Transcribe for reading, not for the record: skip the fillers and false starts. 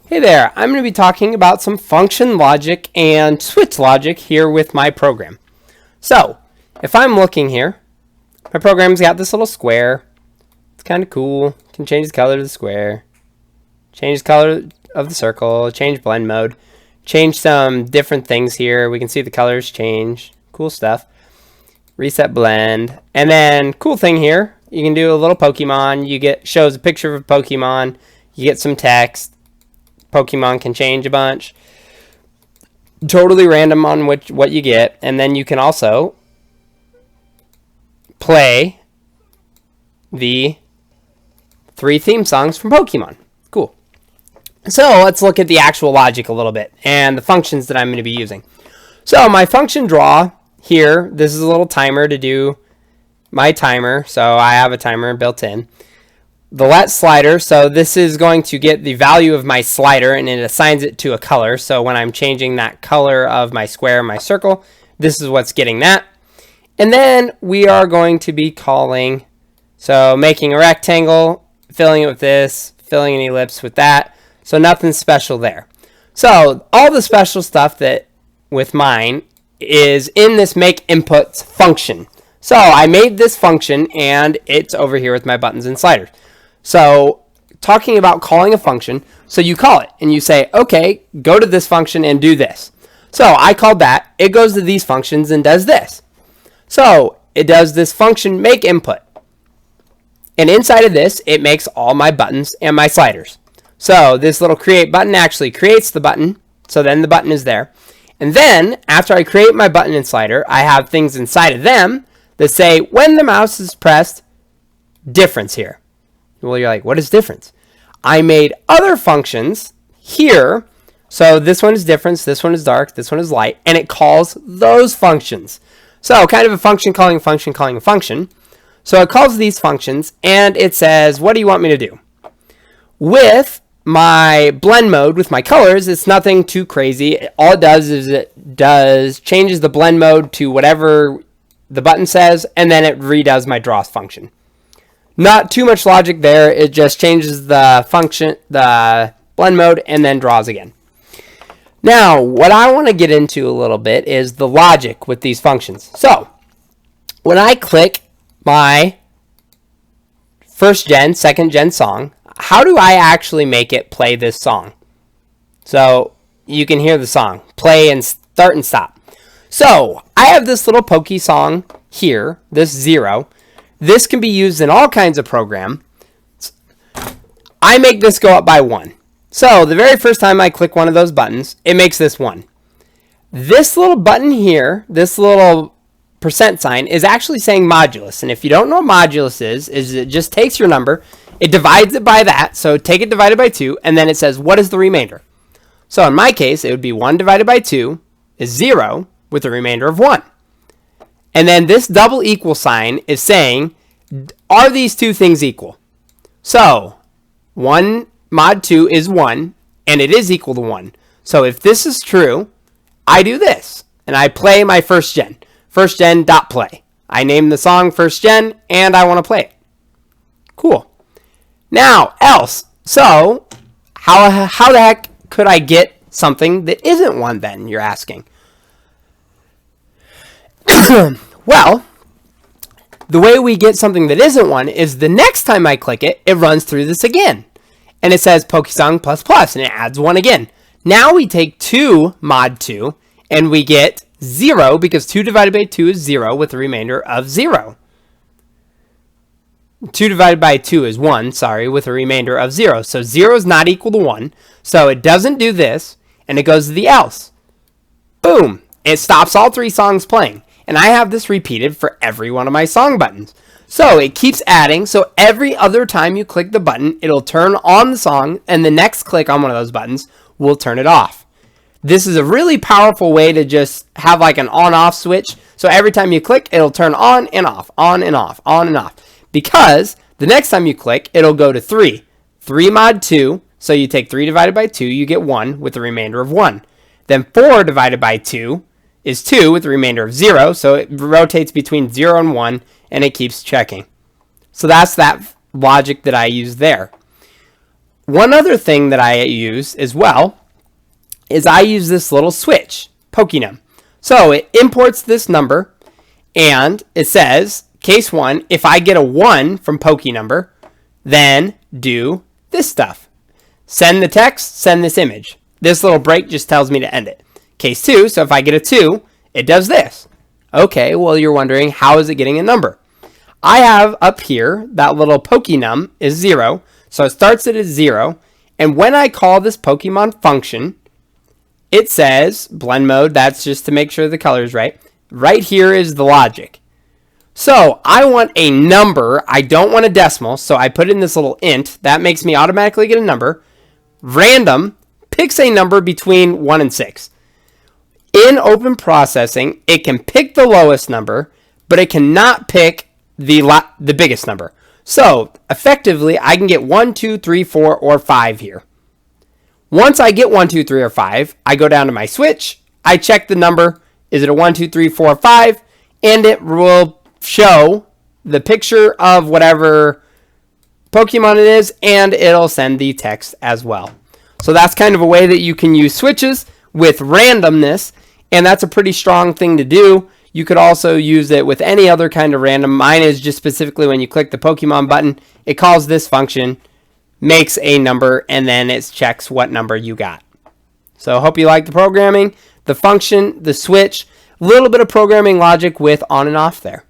Hey there, I'm going to be talking about some function logic and switch logic here with my program. So, if I'm looking here, my program's got this little square. It's kind of cool. Can change the color of the square, change the color of the circle, change blend mode, change some different things here. We can see the colors change. Cool stuff. Reset blend. And then, cool thing here, you can do a little Pokemon. Shows a picture of a Pokemon. You get some text. Pokemon can change a bunch. Totally random on what you get. And then you can also play the 3 theme songs from Pokemon. Cool. So let's look at the actual logic a little bit and the functions that I'm going to be using. So my function draw here, this is a little timer to do my timer. So I have a timer built in. The let slider, so this is going to get the value of my slider and it assigns it to a color. So when I'm changing that color of my square and my circle, this is what's getting that. And then we are going to be calling, so making a rectangle, filling it with this, filling an ellipse with that. So nothing special there. So all the special stuff that with mine is in this make inputs function. So I made this function and it's over here with my buttons and sliders. So talking about calling a function, so you call it and you say, okay, go to this function and do this. So I called that. It goes to these functions and does this. So it does this function make input. And inside of this, it makes all my buttons and my sliders. So this little create button actually creates the button. So then the button is there. And then after I create my button and slider, I have things inside of them that say when the mouse is pressed, difference here. Well, you're like, what is difference? I made other functions here. So this one is difference, this one is dark, this one is light, and it calls those functions. So kind of a function calling a function calling a function. So it calls these functions and it says, what do you want me to do? With my blend mode, with my colors, it's nothing too crazy. All it does is changes the blend mode to whatever the button says, and then it redoes my draws function. Not too much logic there. It just changes the function, the blend mode, and then draws again. Now, what I want to get into a little bit is the logic with these functions. So, when I click my first gen, second gen song, how do I actually make it play this song? So, you can hear the song. Play and start and stop. So, I have this little Poke song here, this 0. This can be used in all kinds of programs. I make this go up by 1. So the very first time I click one of those buttons, it makes this 1. This little button here, this little percent sign, is actually saying modulus. And if you don't know what modulus is it just takes your number, it divides it by that. So take it divided by 2, and then it says, what is the remainder? So in my case, it would be 1 divided by 2 is 0 with a remainder of 1. And then this double equal sign is saying, are these two things equal? So 1 mod 2 is 1, and it is equal to 1. So if this is true, I do this, and I play my first gen. First gen dot play. I name the song first gen, and I want to play it. Cool. Now, else. So how the heck could I get something that isn't 1 then, you're asking? Well, the way we get something that isn't 1 is the next time I click it, it runs through this again. And it says Pokesong plus plus, and it adds 1 again. Now we take 2 mod 2, and we get 0, because 2 divided by 2 is 0 with a remainder of 0. 2 divided by 2 is 1, with a remainder of 0. So 0 is not equal to 1, so it doesn't do this, and it goes to the else. Boom. It stops all 3 songs playing. And I have this repeated for every one of my song buttons. So it keeps adding. So every other time you click the button, it'll turn on the song. And the next click on one of those buttons will turn it off. This is a really powerful way to just have like an on-off switch. So every time you click, it'll turn on and off, on and off, on and off. Because the next time you click, it'll go to 3. 3 mod 2. So you take 3 divided by 2, you get 1 with a remainder of 1. Then 4 divided by 2 is 2 with a remainder of 0, so it rotates between 0 and 1, and it keeps checking. So that's that logic that I use there. one other thing that I use as well is I use this little switch, Pokenum. So it imports this number, and it says, case 1, if I get a 1 from PokeNumber, then do this stuff. Send the text, send this image. This little break just tells me to end it. Case 2, so if I get a 2, it does this. Okay, well, you're wondering, how is it getting a number? I have up here, that little Pokenum is 0, so it starts it at 0, and when I call this Pokemon function, it says, blend mode, that's just to make sure the color is right. Right here is the logic. So I want a number. I don't want a decimal, so I put in this little int. That makes me automatically get a number. Random picks a number between 1 and 6. In open processing, it can pick the lowest number, but it cannot pick the biggest number. So effectively, I can get 1, 2, 3, 4, or 5 here. Once I get 1, 2, 3, or 5, I go down to my switch. I check the number. Is it a 1, 2, 3, 4, 5? And it will show the picture of whatever Pokemon it is, and it'll send the text as well. So that's kind of a way that you can use switches with randomness, and that's a pretty strong thing to do. You could also use it with any other kind of random. Mine is just specifically when you click the Pokemon button, it calls this function, makes a number, and then it checks what number you got. So I hope you like the programming, the function, the switch, a little bit of programming logic with on and off there.